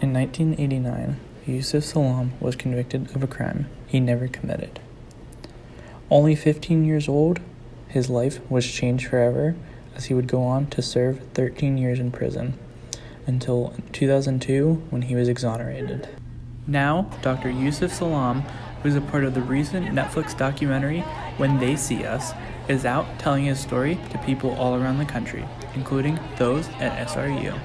In 1989, Yusef Salaam was convicted of a crime he never committed. Only 15 years old, his life was changed forever as he would go on to serve 13 years in prison until 2002 when he was exonerated. Now, Dr. Yusef Salaam, who is a part of the recent Netflix documentary When They See Us, is out telling his story to people all around the country, including those at SRU.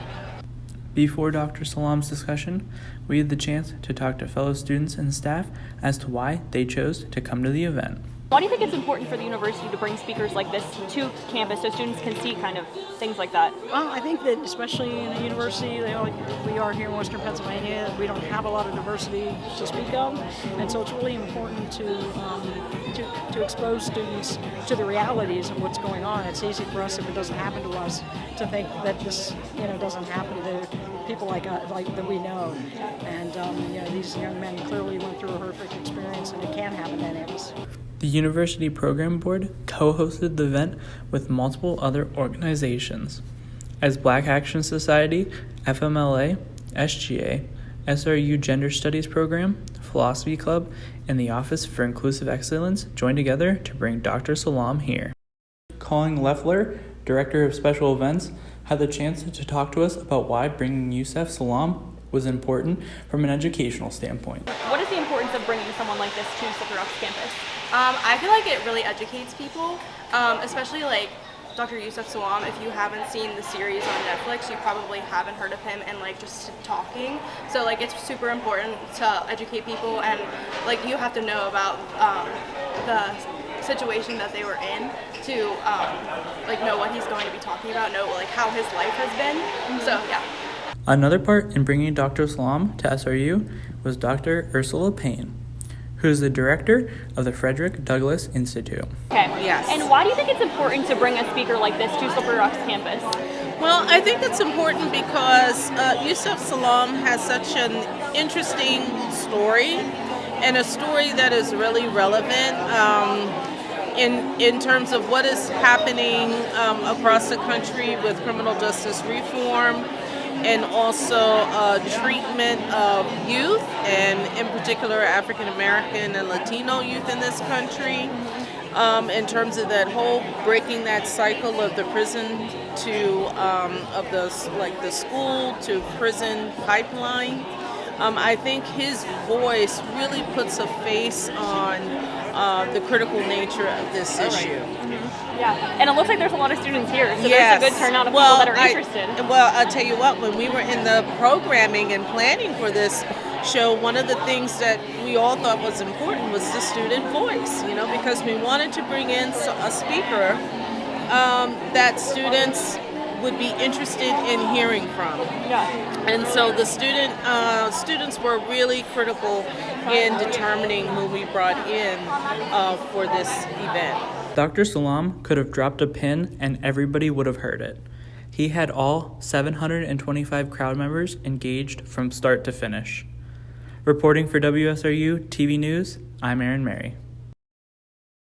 Before Dr. Salaam's discussion, we had the chance to talk to fellow students and staff as to why they chose to come to the event. Why do you think it's important for the university to bring speakers like this to campus so students can see kind of things like that? Well, I think that especially in a university, we are here in Western Pennsylvania, we don't have a lot of diversity to speak of, and so it's really important to expose students to the realities of what's going on. It's easy for us, if it doesn't happen to us, to think that this doesn't happen to people like that we know. And these young men clearly went through a horrific experience, and it can happen to any of us. The University Program Board co-hosted the event with multiple other organizations, as Black Action Society, FMLA, SGA, SRU Gender Studies Program, Philosophy Club, and the Office for Inclusive Excellence joined together to bring Dr. Salaam here. Colin Leffler, Director of Special Events, had the chance to talk to us about why bringing Yusef Salaam was important from an educational standpoint. What is the importance of bringing someone like this to Slippery Rock's campus? I feel like it really educates people, especially like Dr. Yusef Salaam. If you haven't seen the series on Netflix, you probably haven't heard of him and just talking. So it's super important to educate people, and you have to know about the situation that they were in to know what he's going to be talking about, know how his life has been. Mm-hmm. So yeah. Another part in bringing Dr. Salaam to SRU was Dr. Ursula Payne, who is the director of the Frederick Douglass Institute. Okay. Yes. And why do you think it's important to bring a speaker like this to Slippery Rock's campus? Well, I think it's important because Yusef Salaam has such an interesting story, and a story that is really relevant in terms of what is happening across the country with criminal justice reform, and also treatment of youth, and in particular African American and Latino youth in this country, in terms of that whole breaking that cycle of the prison to the school to prison pipeline. I think his voice really puts a face on the critical nature of this issue. Yeah, and it looks like there's a lot of students here, so Yes. there's a good turnout of people that are interested. I'll tell you what, when we were in the programming and planning for this show, one of the things that we all thought was important was the student voice, because we wanted to bring in a speaker that students would be interested in hearing from. Yeah. And so the students were really critical in determining who we brought in for this event. Dr. Salaam could have dropped a pin and everybody would have heard it. He had all 725 crowd members engaged from start to finish. Reporting for WSRU-TV News, I'm Marrie.